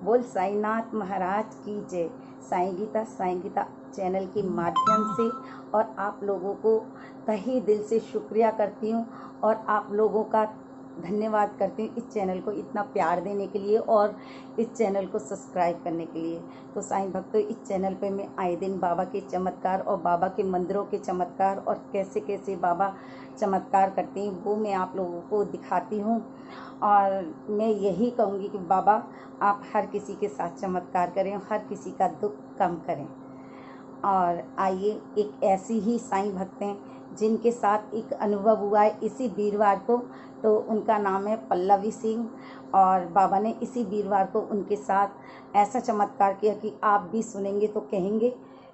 बोल साईनाथ महाराज की जय। साईं गीता चैनल के माध्यम से और आप लोगों को तहे दिल से शुक्रिया करती हूँ और आप लोगों का धन्यवाद करती हूँ इस चैनल को इतना प्यार देने के लिए और इस चैनल को सब्सक्राइब करने के लिए। तो साईं भक्तों, इस चैनल पे मैं आए दिन बाबा के चमत्कार और बाबा के मंदिरों के चमत्कार और कैसे कैसे बाबा चमत्कार करते हैं वो मैं आप लोगों को दिखाती हूँ। और मैं यही कहूँगी कि बाबा आप हर किसी के साथ चमत्कार करें, हर किसी का दुख कम करें। और आइए, एक ऐसी ही साईं भक्त हैं जिनके साथ एक अनुभव हुआ है इसी वीरवार को। तो उनका नाम है पल्लवी सिंह और बाबा ने इसी वीरवार को उनके साथ ऐसा चमत्कार किया कि आप भी सुनेंगे तो कहेंगे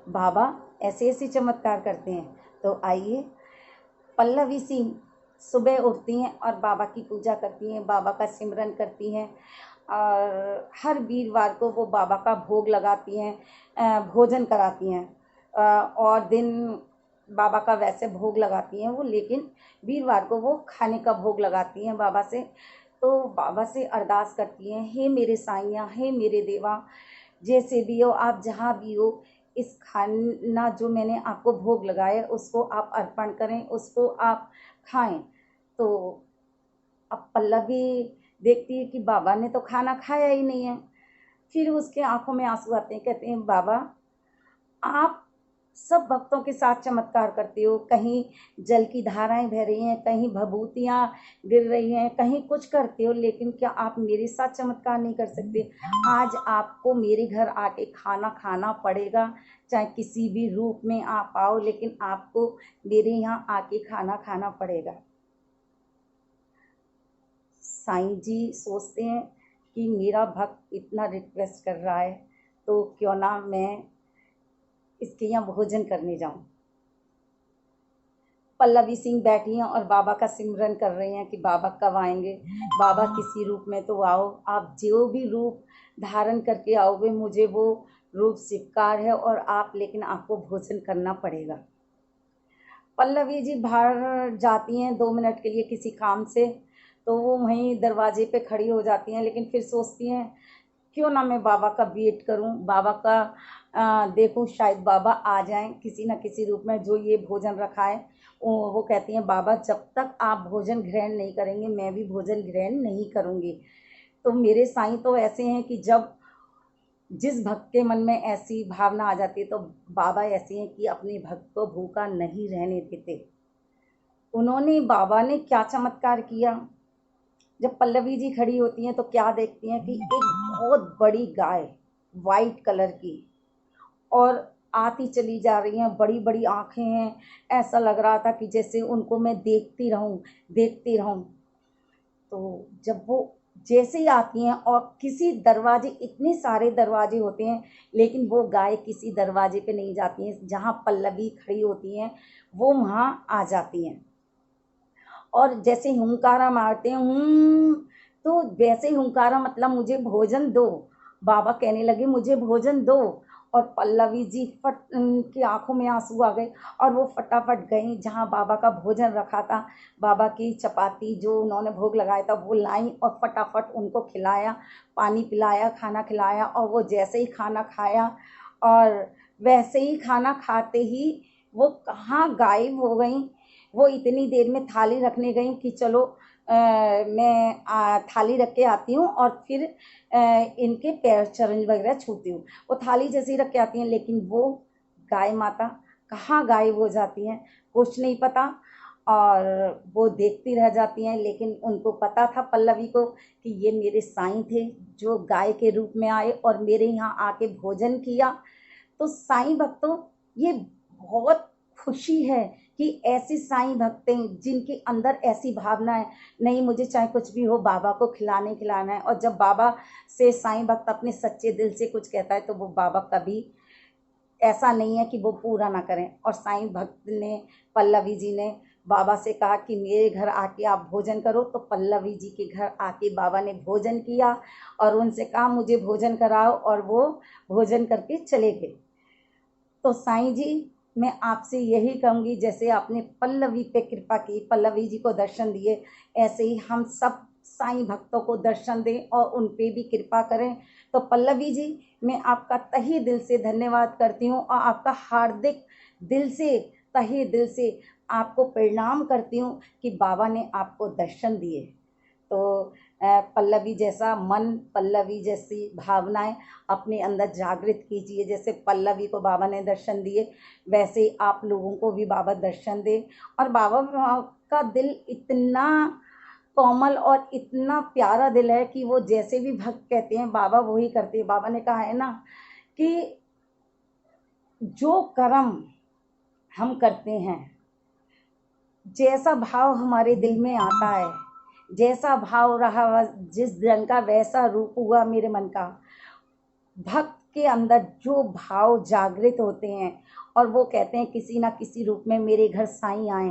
बाबा ऐसे ऐसे चमत्कार करते हैं। तो आइए, पल्लवी सिंह सुबह उठती हैं और बाबा की पूजा करती हैं, बाबा का सिमरन करती हैं और हर वीरवार को वो बाबा का भोग लगाती हैं, भोजन कराती हैं और दिन बाबा का वैसे भोग लगाती हैं वो, लेकिन वीरवार को वो खाने का भोग लगाती हैं बाबा से। तो बाबा से अरदास करती हैं, हे मेरे साईं, हे मेरे देवा, जैसे भी हो आप, जहाँ भी हो, इस खाना जो मैंने आपको भोग लगाया उसको आप अर्पण करें, उसको आप खाएं। तो अब पल्लवी देखती है कि बाबा ने तो खाना खाया ही नहीं है। फिर उसके आंखों में आंसू आते हैं, कहते हैं बाबा आप सब भक्तों के साथ चमत्कार करते हो, कहीं जल की धाराएं बह रही हैं, कहीं भभूतियाँ गिर रही हैं, कहीं कुछ करते हो, लेकिन क्या आप मेरे साथ चमत्कार नहीं कर सकते? आज आपको मेरे घर आके खाना खाना पड़ेगा, चाहे किसी भी रूप में आप आओ, लेकिन आपको मेरे यहाँ आके खाना खाना पड़ेगा। साईं जी सोचते हैं कि मेरा भक्त इतना रिक्वेस्ट कर रहा है तो क्यों ना मैं इसके यहाँ भोजन करने जाऊं। पल्लवी सिंह बैठी हैं और बाबा का सिमरन कर रही हैं कि बाबा कब आएंगे, बाबा किसी रूप में तो आओ, आप जो भी रूप धारण करके आओगे मुझे वो रूप स्वीकार है और आप, लेकिन आपको भोजन करना पड़ेगा। पल्लवी जी बाहर जाती हैं 2 मिनट के लिए किसी काम से, तो वो वहीं दरवाजे पे खड़ी हो जाती हैं, लेकिन फिर सोचती हैं क्यों ना मैं बाबा का वेट करूं, बाबा का देखूं, शायद बाबा आ जाएं किसी न किसी रूप में। जो ये भोजन रखा है वो कहती हैं बाबा जब तक आप भोजन ग्रहण नहीं करेंगे मैं भी भोजन ग्रहण नहीं करूंगी। तो मेरे साईं तो ऐसे हैं कि जब जिस भक्त के मन में ऐसी भावना आ जाती है तो बाबा ऐसे हैं कि अपने भक्त को भूखा नहीं रहने देते। उन्होंने, बाबा ने क्या चमत्कार किया, जब पल्लवी जी खड़ी होती हैं तो क्या देखती हैं कि एक बहुत बड़ी गाय वाइट कलर की और आती चली जा रही हैं, बड़ी बड़ी आंखें हैं, ऐसा लग रहा था कि जैसे उनको मैं देखती रहूं देखती रहूं। तो जब वो जैसे ही आती हैं और किसी दरवाजे, इतने सारे दरवाजे होते हैं लेकिन वो गाय किसी दरवाजे पे नहीं जाती हैं, जहाँ पल्लवी खड़ी होती हैं वो वहाँ आ जाती हैं और जैसे हुंकारा मारते हैं तो वैसे ही हुंकारा मतलब मुझे भोजन दो, बाबा कहने लगे मुझे भोजन दो। और पल्लवी जी फट, उनकी आंखों में आंसू आ गए और वो फटाफट गई जहाँ बाबा का भोजन रखा था, बाबा की चपाती जो उन्होंने भोग लगाया था वो लाई और फटाफट उनको खिलाया, पानी पिलाया, खाना खिलाया। और वो जैसे ही खाना खाया और वैसे ही खाना खाते ही वो कहाँ गायब हो गई। वो इतनी देर में थाली रखने गई कि चलो मैं थाली रख के आती हूँ और फिर इनके पैर चरण वगैरह छूती हूँ। वो थाली जैसी रख के आती हैं, लेकिन वो गाय माता कहाँ गायब हो जाती हैं कुछ नहीं पता और वो देखती रह जाती हैं। लेकिन उनको पता था पल्लवी को कि ये मेरे साईं थे जो गाय के रूप में आए और मेरे यहाँ आके भोजन किया। तो साईं भक्तों, ये बहुत खुशी है कि ऐसी साईं भक्त हैं जिनके अंदर ऐसी भावना है, नहीं मुझे चाहे कुछ भी हो बाबा को खिलाना है। और जब बाबा से साईं भक्त अपने सच्चे दिल से कुछ कहता है तो वो बाबा कभी ऐसा नहीं है कि वो पूरा ना करें। और साईं भक्त ने, पल्लवी जी ने बाबा से कहा कि मेरे घर आके आप भोजन करो। तो पल्लवी जी के घर आके बाबा ने भोजन किया और उनसे कहा मुझे भोजन कराओ, और वो भोजन करके चले गए। तो साईं जी, मैं आपसे यही कहूँगी जैसे आपने पल्लवी पे कृपा की, पल्लवी जी को दर्शन दिए, ऐसे ही हम सब साईं भक्तों को दर्शन दें और उन पे भी कृपा करें। तो पल्लवी जी, मैं आपका तहे दिल से धन्यवाद करती हूँ और आपका हार्दिक दिल से, तहे दिल से आपको प्रणाम करती हूँ कि बाबा ने आपको दर्शन दिए। तो पल्लवी जैसा मन, पल्लवी जैसी भावनाएं अपने अंदर जागृत कीजिए। जैसे पल्लवी को बाबा ने दर्शन दिए, वैसे आप लोगों को भी बाबा दर्शन दे। और बाबा का दिल इतना कोमल और इतना प्यारा दिल है कि वो जैसे भी भक्त कहते हैं बाबा वही करते हैं। बाबा ने कहा है ना कि जो कर्म हम करते हैं, जैसा भाव हमारे दिल में आता है, जैसा भाव रहा, जिस रंग का वैसा रूप हुआ मेरे मन का। भक्त के अंदर जो भाव जागृत होते हैं और वो कहते हैं किसी ना किसी रूप में मेरे घर साईं आए,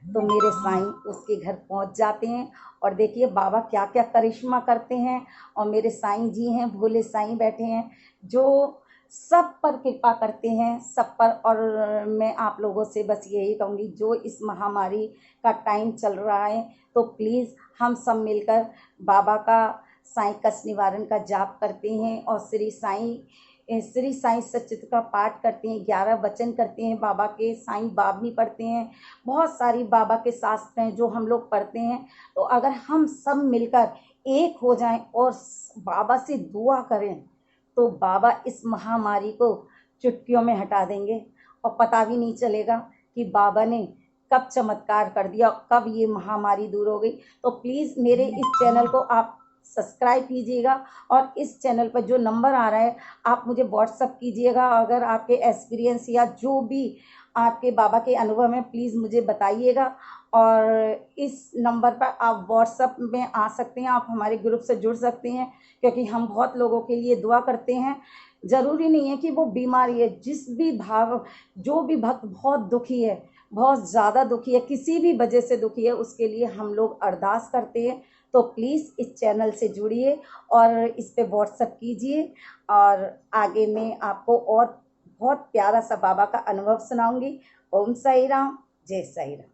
तो मेरे साईं उसके घर पहुंच जाते हैं। और देखिए बाबा क्या क्या करिश्मा करते हैं। और मेरे साईं जी हैं, भोले साईं बैठे हैं, जो सब पर कृपा करते हैं, सब पर। और मैं आप लोगों से बस यही कहूँगी, जो इस महामारी का टाइम चल रहा है, तो प्लीज़ हम सब मिलकर बाबा का साईं कष्ट निवारण का जाप करते हैं और श्री साईं सच्चित का पाठ करते हैं, 11 वचन करते हैं बाबा के, साईं बावनी पढ़ते हैं, बहुत सारी बाबा के शास्त्र हैं जो हम लोग पढ़ते हैं। तो अगर हम सब मिलकर एक हो जाएं और बाबा से दुआ करें, तो बाबा इस महामारी को चुटकियों में हटा देंगे और पता भी नहीं चलेगा कि बाबा ने कब चमत्कार कर दिया, कब ये महामारी दूर हो गई। तो प्लीज़ मेरे इस चैनल को आप सब्सक्राइब कीजिएगा और इस चैनल पर जो नंबर आ रहा है आप मुझे व्हाट्सअप कीजिएगा। अगर आपके एक्सपीरियंस या जो भी आपके बाबा के अनुभव में प्लीज़ मुझे बताइएगा। और इस नंबर पर आप व्हाट्सअप में आ सकते हैं, आप हमारे ग्रुप से जुड़ सकते हैं, क्योंकि हम बहुत लोगों के लिए दुआ करते हैं। ज़रूरी नहीं है कि वो बीमारी है, जो भी भक्त बहुत दुखी है, बहुत ज़्यादा दुखी है, किसी भी वजह से दुखी है, उसके लिए हम लोग अरदास करते हैं। तो प्लीज़ इस चैनल से जुड़िए और इस पे व्हाट्सअप कीजिए। और आगे मैं आपको और बहुत प्यारा सा बाबा का अनुभव सुनाऊंगी। ओम साई राम, जय साई राम।